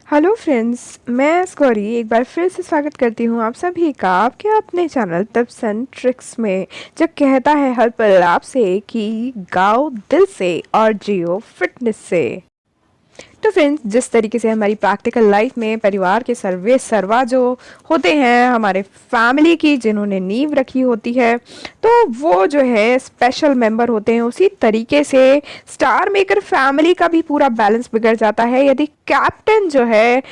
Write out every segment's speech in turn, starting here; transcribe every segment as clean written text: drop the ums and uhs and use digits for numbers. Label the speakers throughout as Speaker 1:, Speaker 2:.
Speaker 1: Hello friends, मैं स्कोरी एक बार फिर से स्वागत करती हूँ आप सभी का आपके अपने चैनल टिप्स एंड ट्रिक्स में, जो कहता है हर पल आपसे कि गाओ दिल से और जियो फिटनेस से। तो फ्रेंड्स, जिस तरीके से हमारी प्रैक्टिकल लाइफ में परिवार के सर्वे सर्वा जो होते हैं, हमारे फैमिली की जिन्होंने नींव रखी होती है, तो वो जो है स्पेशल मेंबर होते हैं। उसी तरीके से स्टार मेकर फैमिली का भी पूरा बैलेंस बिगड़ जाता है यदि कैप्टन जो है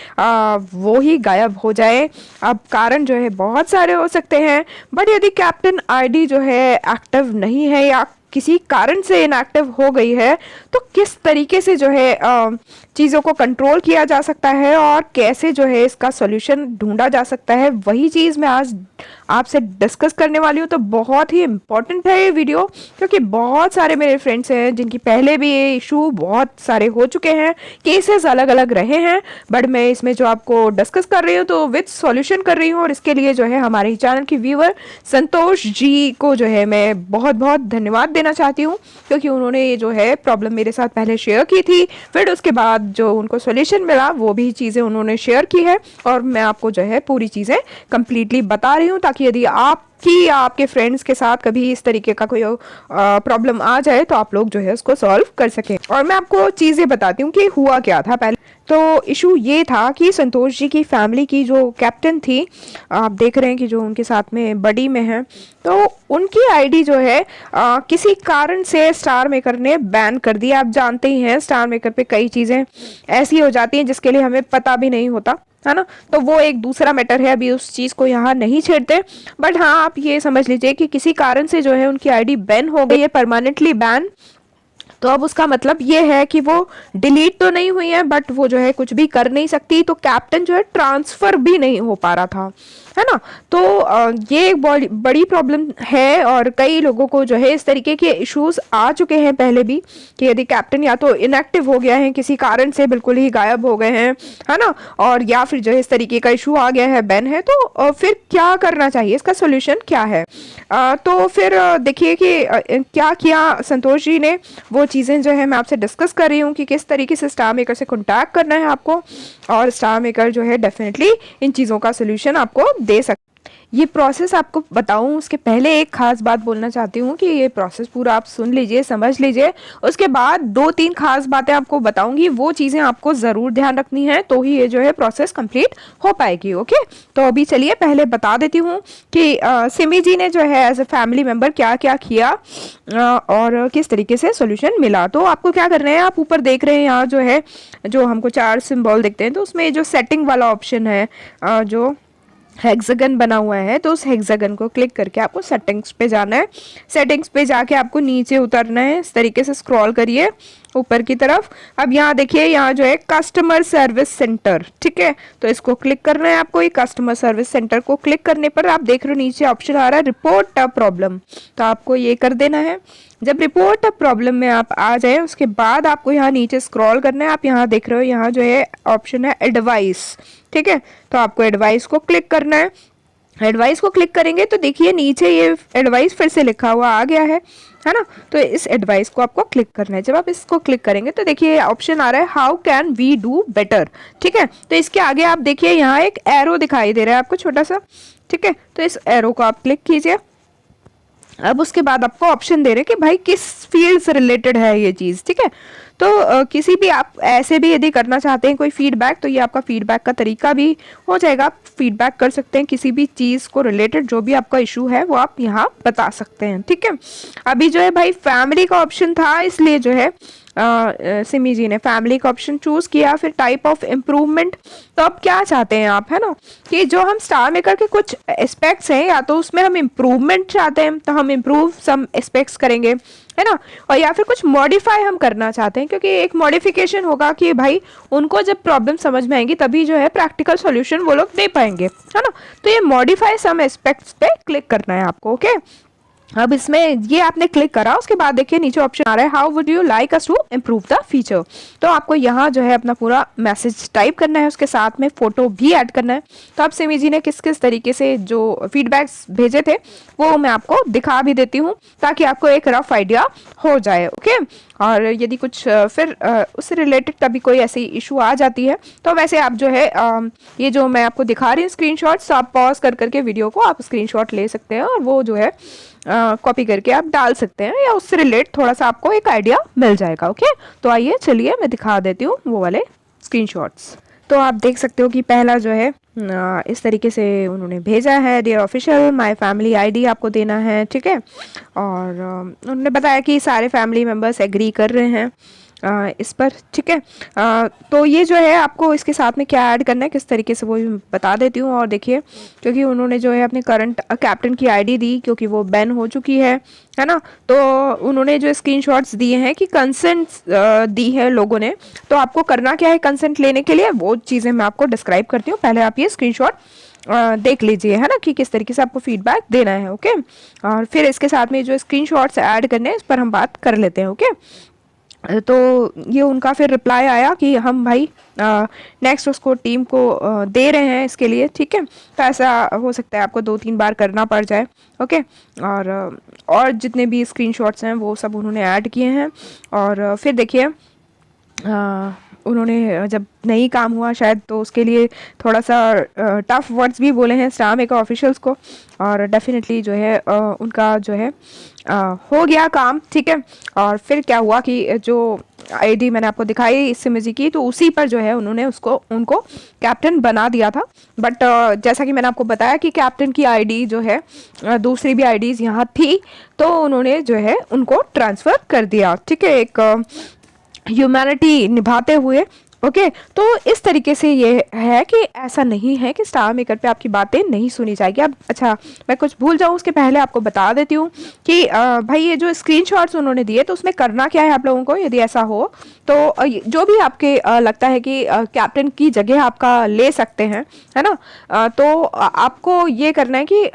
Speaker 1: वो ही गायब हो जाए। अब कारण जो है बहुत सारे हो सकते हैं, बट यदि कैप्टन आईडी जो है एक्टिव नहीं है या किसी कारण से इनएक्टिव हो गई है, तो किस तरीके से जो है चीज़ों को कंट्रोल किया जा सकता है और कैसे जो है इसका सॉल्यूशन ढूंढा जा सकता है, वही चीज़ मैं आज आपसे डिस्कस करने वाली हूँ। तो बहुत ही इम्पोर्टेंट है ये वीडियो, क्योंकि बहुत सारे मेरे फ्रेंड्स हैं जिनकी पहले भी ये इशू बहुत सारे हो चुके हैं, केसेस अलग अलग रहे हैं, बट मैं इसमें जो आपको डिस्कस कर रही हूँ तो विद सॉल्यूशन कर रही हूँ। और इसके लिए जो है हमारे ही चैनल की व्यूअर संतोष जी को जो है मैं बहुत बहुत धन्यवाद देना चाहती हूँ, क्योंकि उन्होंने ये जो है प्रॉब्लम मेरे साथ पहले शेयर की थी, फिर उसके बाद जो उनको सॉल्यूशन मिला वो भी चीज़ें उन्होंने शेयर की है, और मैं आपको जो है पूरी चीज़ें कंप्लीटली बता रही हूँ, ताकि यदि आपकी या आपके फ्रेंड्स के साथ कभी इस तरीके का कोई प्रॉब्लम आ जाए तो आप लोग जो है उसको सॉल्व कर सकें। और मैं आपको चीज़ें बताती हूँ कि हुआ क्या था। पहले तो इशू ये था कि संतोष जी की फैमिली की जो कैप्टन थी, आप देख रहे हैं कि जो उनके साथ में बडी में है, तो उनकी आईडी जो है किसी कारण से स्टार मेकर ने बैन कर दी। आप जानते ही हैं स्टार मेकर पे कई चीज़ें ऐसी हो जाती हैं जिसके लिए हमें पता भी नहीं होता है ना, तो वो एक दूसरा मैटर है, अभी उस चीज़ को यहाँ नहीं छेड़ते। बट हाँ, आप ये समझ लीजिए कि किसी कारण से जो है उनकी आईडी बैन हो गई है, परमानेंटली बैन। तो अब उसका मतलब ये है कि वो डिलीट तो नहीं हुई है, बट वो जो है कुछ भी कर नहीं सकती, तो कैप्टन जो है ट्रांसफ़र भी नहीं हो पा रहा था, है ना। तो ये एक बड़ी प्रॉब्लम है, और कई लोगों को जो है इस तरीके के इश्यूज आ चुके हैं पहले भी, कि यदि कैप्टन या तो इनएक्टिव हो गया है किसी कारण से, बिल्कुल ही गायब हो गए हैं, है ना, और या फिर जो है इस तरीके का इशू आ गया है, बैन है, तो फिर क्या करना चाहिए, इसका सोल्यूशन क्या है। तो फिर देखिए कि क्या किया संतोष जी ने, वो चीज़ें जो है मैं आपसे डिस्कस कर रही हूँ कि किस तरीके से स्टार मेकर से कॉन्टैक्ट करना है आपको, और स्टार मेकर जो है डेफिनेटली इन चीज़ों का सोल्यूशन आपको दे सकते। ये प्रोसेस आपको बताऊं उसके पहले एक खास बात बोलना चाहती हूँ कि ये प्रोसेस पूरा आप सुन लीजिए, समझ लीजिए, उसके बाद 2-3 खास बातें आपको बताऊंगी, वो चीज़ें आपको ज़रूर ध्यान रखनी है, तो ही ये जो है प्रोसेस कंप्लीट हो पाएगी। ओके, तो अभी चलिए पहले बता देती हूँ कि सिमी जी ने जो है एज ए फैमिली मेम्बर क्या क्या किया और किस तरीके से सोल्यूशन मिला। तो आपको क्या करना है, आप ऊपर देख रहे हैं यहाँ जो है, जो हमको 4 सिंबल दिखते हैं, तो उसमें जो सेटिंग वाला ऑप्शन है, जो हेक्सागन बना हुआ है, तो उस हेक्सागन को क्लिक करके आपको सेटिंग्स पे जाना है। सेटिंग्स पे जाके आपको नीचे उतरना है, इस तरीके से स्क्रॉल करिए ऊपर की तरफ। अब यहाँ देखिए, यहाँ जो है कस्टमर सर्विस सेंटर, ठीक है, तो इसको क्लिक करना है आपको। ये कस्टमर सर्विस सेंटर को क्लिक करने पर आप देख रहे हो नीचे ऑप्शन आ रहा है रिपोर्ट अ प्रॉब्लम, तो आपको ये कर देना है। जब रिपोर्ट अ प्रॉब्लम में आप आ जाए, उसके बाद आपको यहाँ नीचे स्क्रॉल करना है। आप यहाँ देख रहे हो, यहाँ जो है ऑप्शन है एडवाइस, ठीक है, तो आपको एडवाइस को क्लिक करना है। एडवाइस को क्लिक करेंगे तो देखिए नीचे ये एडवाइस फिर से लिखा हुआ आ गया है ना, तो इस एडवाइस को आपको क्लिक करना है। जब आप इसको क्लिक करेंगे तो देखिए ऑप्शन आ रहा है how can we do better, ठीक है, तो इसके आगे आप देखिए यहाँ एक एरो दिखाई दे रहा है आपको छोटा सा, ठीक है, तो इस एरो को आप क्लिक कीजिए। अब उसके बाद आपको ऑप्शन दे रहे हैं कि भाई किस फील्ड से रिलेटेड है ये चीज़, ठीक है, तो किसी भी आप ऐसे भी यदि करना चाहते हैं कोई फीडबैक, तो ये आपका फीडबैक का तरीका भी हो जाएगा। आप फीडबैक कर सकते हैं किसी भी चीज़ को रिलेटेड, जो भी आपका इशू है वो आप यहाँ बता सकते हैं, ठीक है। अभी जो है भाई फैमिली का ऑप्शन था, इसलिए जो है सिमी जी ने फैमिली का ऑप्शन चूज किया। फिर टाइप ऑफ इम्प्रूवमेंट, तो अब क्या चाहते हैं आप, है ना, कि जो हम स्टार मेकर के कुछ एस्पेक्ट्स हैं, या तो उसमें हम इम्प्रूवमेंट चाहते हैं तो हम इम्प्रूव सम एस्पेक्ट्स करेंगे, है ना, और या फिर कुछ मॉडिफाई हम करना चाहते हैं, क्योंकि एक मॉडिफिकेशन होगा कि भाई उनको जब प्रॉब्लम समझ में आएंगी तभी जो है प्रैक्टिकल सॉल्यूशन वो लोग दे पाएंगे, है ना। तो ये मॉडिफाई सम एस्पेक्ट्स पे क्लिक करना है आपको। ओके, अब इसमें ये आपने क्लिक करा, उसके बाद देखिए नीचे ऑप्शन आ रहा है how would you like us to improve the feature. तो आपको यहाँ जो है अपना पूरा मैसेज टाइप करना है, उसके साथ में फ़ोटो भी ऐड करना है। तो आप सिमी जी ने किस किस तरीके से जो फीडबैक्स भेजे थे वो मैं आपको दिखा भी देती हूँ, ताकि आपको एक रफ आइडिया हो जाए। ओके, और यदि कुछ फिर उससे रिलेटेड कभी कोई ऐसी इशू आ जाती है तो वैसे आप जो है ये जो मैं आपको दिखा रही हूँ स्क्रीनशॉट्स, आप पॉज कर करके वीडियो को आप स्क्रीनशॉट ले सकते हैं और वो जो है कॉपी करके आप डाल सकते हैं, या उससे रिलेट थोड़ा सा आपको एक आइडिया मिल जाएगा। ओके, तो आइए चलिए मैं दिखा देती हूँ वो वाले स्क्रीनशॉट्स। तो आप देख सकते हो कि पहला जो है इस तरीके से उन्होंने भेजा है, dear official my family ID आपको देना है, ठीक है। और उन्होंने बताया कि सारे फैमिली मेम्बर्स एग्री कर रहे हैं इस पर, ठीक है। तो ये जो है आपको इसके साथ में क्या ऐड करना है, किस तरीके से वो बता देती हूँ। और देखिए, क्योंकि उन्होंने जो है अपने करंट कैप्टन की आईडी दी, क्योंकि वो बैन हो चुकी है ना, तो उन्होंने जो स्क्रीनशॉट्स दिए हैं कि कंसेंट दी है लोगों ने। तो आपको करना क्या है कंसेंट लेने के लिए, वो चीज़ें मैं आपको डिस्क्राइब करती हूँ। पहले आप ये स्क्रीनशॉट देख लीजिए, है ना, कि किस तरीके से आपको फीडबैक देना है। ओके, और फिर इसके साथ में जो स्क्रीनशॉट्स ऐड करने हैं इस पर हम बात कर लेते हैं। ओके, तो ये उनका फिर रिप्लाई आया कि हम भाई नेक्स्ट उसको टीम को दे रहे हैं इसके लिए, ठीक है। तो ऐसा हो सकता है आपको 2-3 बार करना पड़ जाए। ओके, और जितने भी स्क्रीनशॉट्स हैं वो सब उन्होंने ऐड किए हैं। और फिर देखिए उन्होंने जब नहीं काम हुआ शायद, तो उसके लिए थोड़ा सा टफ वर्ड्स भी बोले हैं स्टार मेकर ऑफिशियल्स को, और डेफिनेटली जो है उनका जो है हो गया काम, ठीक है। और फिर क्या हुआ कि जो आईडी मैंने आपको दिखाई सिमी की, तो उसी पर जो है उन्होंने उनको कैप्टन बना दिया था। बट जैसा कि मैंने आपको बताया कि कैप्टन की आईडी जो है दूसरी भी आईडीज़ यहाँ थी, तो उन्होंने जो है उनको ट्रांसफ़र कर दिया, ठीक है, एक ह्यूमैनिटी निभाते हुए। ओके, तो इस तरीके से ये है कि ऐसा नहीं है कि स्टार मेकर पे आपकी बातें नहीं सुनी जाएगी। अब अच्छा, मैं कुछ भूल जाऊँ उसके पहले आपको बता देती हूँ कि भाई ये जो स्क्रीनशॉट्स उन्होंने दिए, तो उसमें करना क्या है आप लोगों को, यदि ऐसा हो तो जो भी आपके लगता है कि कैप्टन की जगह आपका ले सकते हैं, है ना, तो आपको ये करना है कि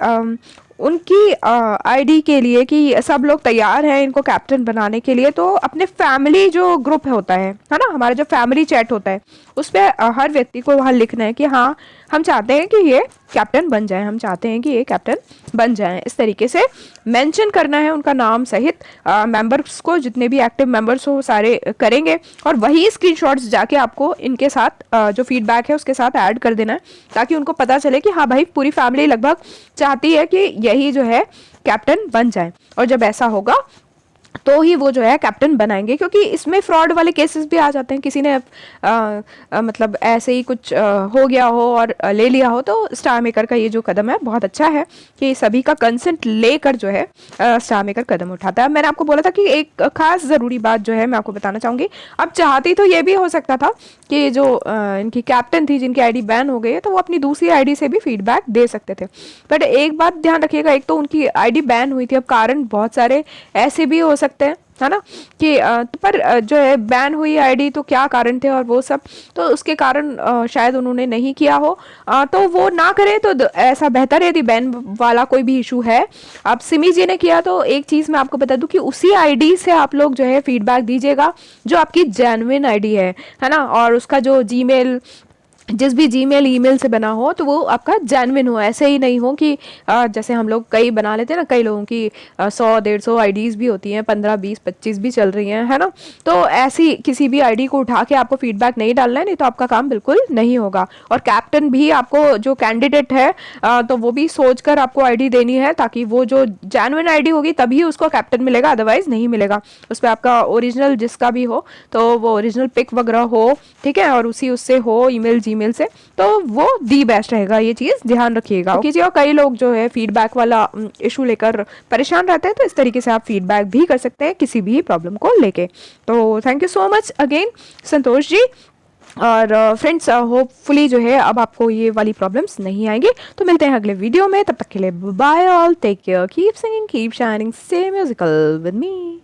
Speaker 1: उनकी आईडी के लिए कि सब लोग तैयार हैं इनको कैप्टन बनाने के लिए, तो अपने फैमिली जो ग्रुप होता है ना, हमारा जो फैमिली चैट होता है, उस पर हर व्यक्ति को वहाँ लिखना है कि हाँ हम चाहते हैं कि ये कैप्टन बन जाए, हम चाहते हैं कि ये कैप्टन बन जाए। इस तरीके से मेंशन करना है उनका नाम सहित। मेंबर्स को, जितने भी एक्टिव मेंबर्स हो सारे करेंगे, और वही स्क्रीनशॉट्स जाके आपको इनके साथ जो फीडबैक है उसके साथ ऐड कर देना है, ताकि उनको पता चले कि हाँ भाई पूरी फैमिली लगभग चाहती है कि यही जो है कैप्टन बन जाए। और जब ऐसा होगा तो ही वो जो है कैप्टन बनाएंगे, क्योंकि इसमें फ्रॉड वाले केसेस भी आ जाते हैं। किसी ने मतलब ऐसे ही कुछ हो गया हो और ले लिया हो, तो स्टार मेकर का ये जो कदम है बहुत अच्छा है कि सभी का कंसेंट लेकर जो है स्टार मेकर कदम उठाता है। मैंने आपको बोला था कि एक खास ज़रूरी बात जो है मैं आपको बताना चाहूँगी। अब चाहती तो ये भी हो सकता था कि जो इनकी कैप्टन थी जिनकी आईडी बैन हो गई है, तो वो अपनी दूसरी आईडी से भी फीडबैक दे सकते थे। बट एक बात ध्यान रखिएगा, एक तो उनकी आईडी बैन हुई थी, अब कारण बहुत सारे ऐसे भी हो सकते हैं, है ना, कि पर जो है बैन हुई आईडी, तो क्या कारण थे और वो सब, तो उसके कारण शायद उन्होंने नहीं किया हो, तो वो ना करें तो ऐसा बेहतर है। यदि बैन वाला कोई भी इशू है, अब सिमी जी ने किया, तो एक चीज़ मैं आपको बता दूं कि उसी आईडी से आप लोग जो है फीडबैक दीजिएगा जो आपकी जेन्युइन आईडी है ना, और उसका जो जीमेल, जिस भी जीमेल ईमेल से बना हो, तो वो आपका जेन्युइन हो। ऐसे ही नहीं हो कि जैसे हम लोग कई बना लेते हैं ना, कई लोगों की 100-150 आईडीज़ भी होती हैं, 15, 20, 25 भी चल रही हैं, है ना। तो ऐसी किसी भी आईडी को उठा के आपको फीडबैक नहीं डालना है, नहीं तो आपका काम बिल्कुल नहीं होगा। और कैप्टन भी आपको जो कैंडिडेट है तो वो भी सोच कर आपको आईडी देनी है, ताकि वो जो जेन्युइन आईडी होगी तभी उसको कैप्टन मिलेगा, अदरवाइज नहीं मिलेगा। उस पर आपका ओरिजिनल जिसका भी हो, तो वो ओरिजिनल पिक वगैरह हो, ठीक है, और उससे हो ईमेल जीमेल से, तो वो दी बेस्ट रहेगा। ये चीज़ ध्यान रखिएगा कीजिए। और कई लोग जो है फीडबैक वाला इशू लेकर परेशान रहते हैं, तो इस तरीके से आप फीडबैक भी कर सकते हैं किसी भी प्रॉब्लम को लेके। तो thank you so much again Santosh ji. और फ्रेंड्स, होपफुली जो है अब आपको ये वाली प्रॉब्लम्स नहीं आएंगी। तो मिलते हैं अगले वीडियो में, तब तक के लिए bye all, take care, keep singing, keep shining, stay musical with me.